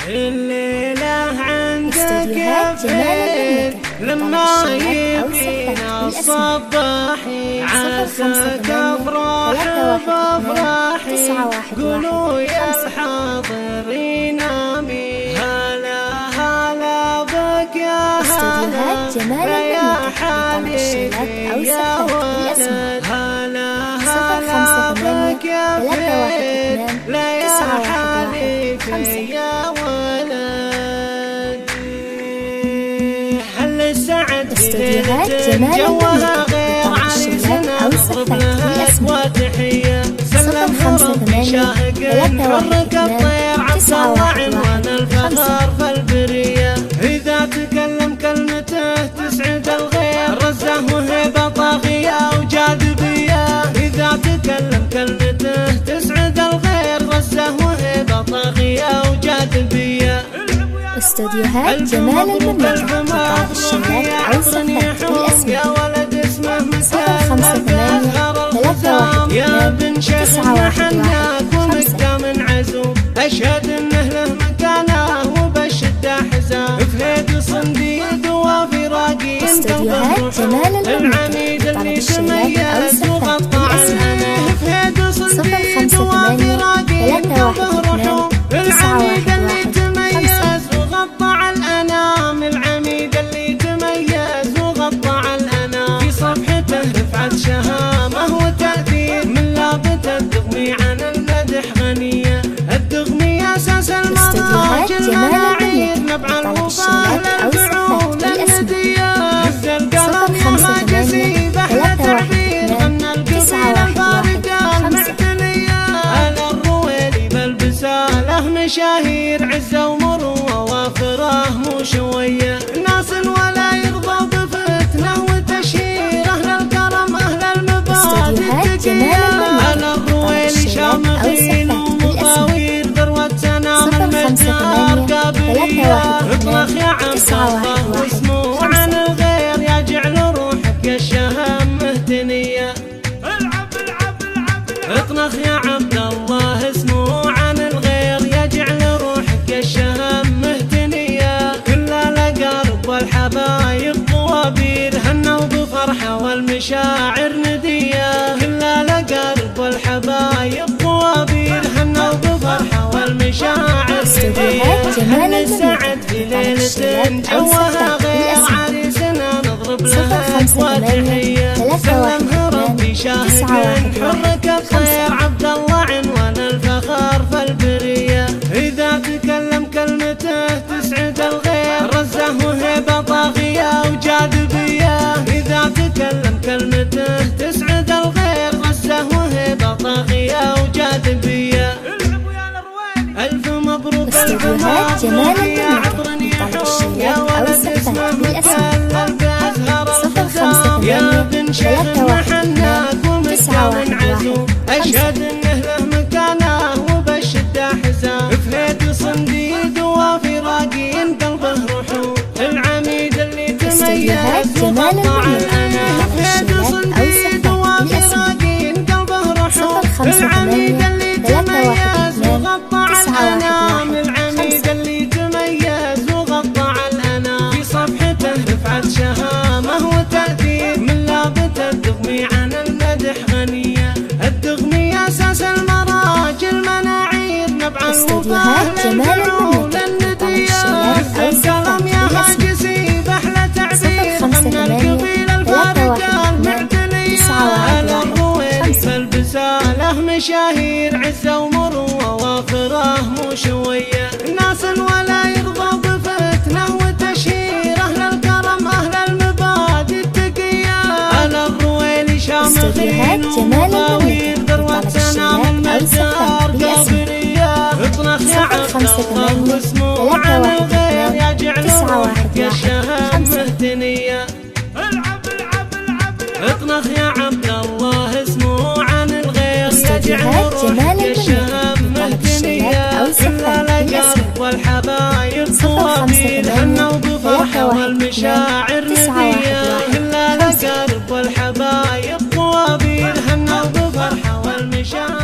الليلة عندك يا فين لما يبينا الصباحين عساك افراح بافراحي قولوا يا الحاضرين امين هلا هلا بك يا هلا يا حبيبي يا ولد هلا هلا بك يا فين لا يا حبيبي يا ولد هل السعد في ليلة جوها غير عريسنا نضرب لها وتحية سلم ربي شاهق حرك الطير عبد الله عنوان الفخر فالبرية إذا تكلم كلمته تسعد الغير رزه وهبة طاغية وجاذبية إذا تكلم كلمته تسعد الغير رزه وهبة طاغية وجاذبية استوديوهات جمال المملكة قطاع الشباب أو سفر يا ولد اسمه يا بن شيخ محناك ومكة من عزوم أشهد إنه له مكانه وبالشدة حزام فهيد صنديد وفي راقي استوديوهات جمال العميد اللي تميز وغطى عنه فهيد صنديد وفي راقي روحه العميد اللي تميز وغطى على الأنام العميد اللي تميز وغطى على الأنام في صفحته رفعت شهامه وتأثير من لابته الدغمي عن المدح غنية الدغمي أساس المراجل المناعير نبع الوفاء للفعول الندية هز القلم يا هاجسي بحلى تعبير غنى القبيلة الفارقة المعتنية على الرويلي بالبسالة مشاهير عزة ومروة وافره مو شوية ناس ولا يرضى بفتنة وتشهير أهل الكرم أهل المبادئ التقية على الرويلي شامخين ومطاوير ذروة سنام المجدار قابلية اطلق يا عبد الله واسمه عن الغير يجعل روحك يا الشهم مهتنية اطلق يا عبد الله اسمه عن الغير يجعل روحك يا الشهم مهتنية كل الأقارب والحبايب طوابير هنوا بفرحة والمشاعر ندية كل الأقارب والحبايب طوابير هنوا بفرحة والمشاعر ندية هل السعد في ليلة جوها غير عريسنا نضرب لها وتحية سلمها ربي شاهق حرك الطير عبد الله عنوان الفخر فالبرية إذا تكلم كلمته تسعد الغير رزه وهبة طاغية وجاذبية إذا تكلم كلمته تسعد الغير رزه وهبة طاغية وجاذبية ألف مبروك ألف مبروك يا عطرني حب يا ولد اسمه مثلث بأزهر يا بن شيخ محناك ومكة من عزوم أشهد إنه له مكانه وبالشدة حزام فهيد صنديد وفي راقي قلبه روحه العميد اللي تميز وغطى على الأنام فهيد صنديد وفي راقي قلبه روحه العميد اللي تميز وغطى على الأنام العميد اللي تميز وغطى على الأنام في صفحته رفعت شهامه وتأثير من لابته الدغمي عن المدح غنية الدغمي أساس المراجل مناعير نبع الوفاء للفعول الندية القلم يا هاجسي بحلى تعبير غنى القبيلة الفارقة المعتنية على الرويلي فالبسالة مشاهير عزة ومروة وافره مو شوية ناس ولا يرضى بفتنة وتشهير أهل الكرم أهل المبادئ التقية على الرويلي شامخين ومطاوير ذروة سنام المجدار قابلية اطلق يا عبد الله واسمه عن الغير يجعل روحك يا الشهم مهتنية اطلق يا عبد الله اسمه عن الغير يجعل روحك يا الشهم مهتنية كل الأقارب والحبايب طوابير هنوا بفرحة والمشاعر ندية كل الأقارب والحبايب طوابير هنوا بفرحة والمشاعر